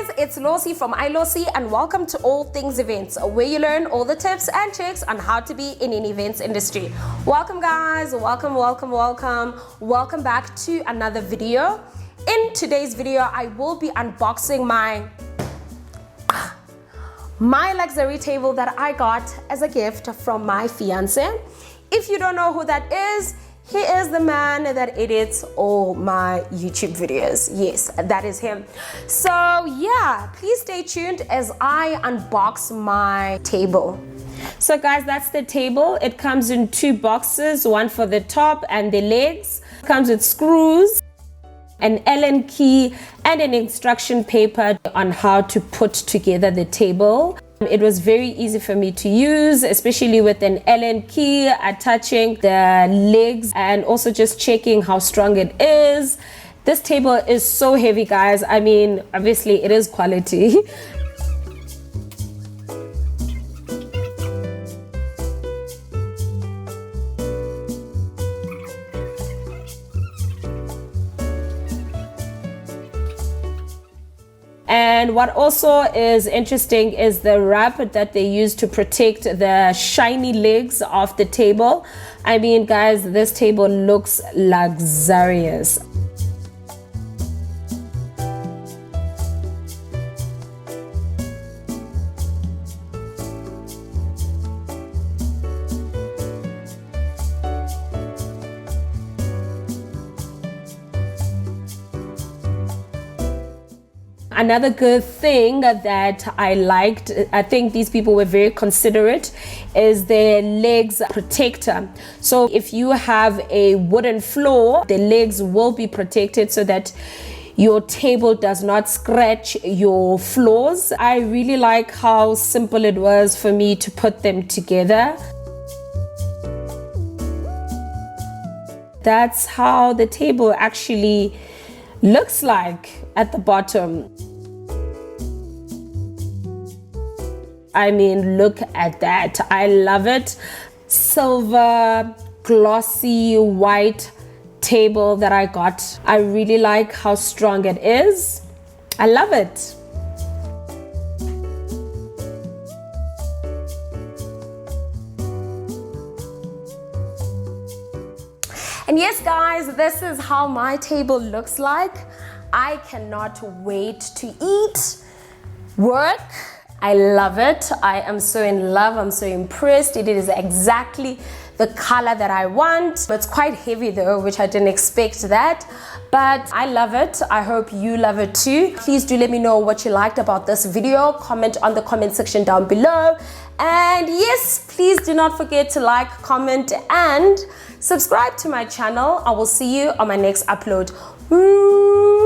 guys, it's Losi from Losi, and welcome to All Things Events, where you learn all the tips and tricks on how to be in an events industry. Welcome guys, welcome back to another video. In today's video, I will be unboxing my luxury table that I got as a gift from my fiance. If you don't know who that is, he is the man that edits all my YouTube videos. Yes, that is him. So yeah, please stay tuned as I unbox my table. So guys, that's the table. It comes in two boxes, one for the top and the legs. It comes with screws, an Allen key, and an instruction paper on how to put together the table. It was very easy for me to use, especially with an Allen key, attaching the legs and also just checking how strong it is. This table is so heavy, guys. I mean, obviously it is quality. And what also is interesting is the wrap that they use to protect the shiny legs of the table. I mean, guys, this table looks luxurious. Another good thing that I liked, I think these people were very considerate, is the legs protector. So if you have a wooden floor, the legs will be protected so that your table does not scratch your floors. I really like how simple it was for me to put them together. That's how the table actually looks like at the bottom. I mean, look at that. I love it. Silver, glossy, white table that I got. I really like how strong it is. I love it. And yes, guys, this is how my table looks like. I cannot wait to eat, work. I love it. I am so in love. I'm so impressed. It is exactly the color that I want. It's quite heavy though, which I didn't expect that. But I love it. I hope you love it too. Please do let me know what you liked about this video. Comment on the comment section down below. And yes, please do not forget to like, comment, and subscribe to my channel. I will see you on my next upload. Woo!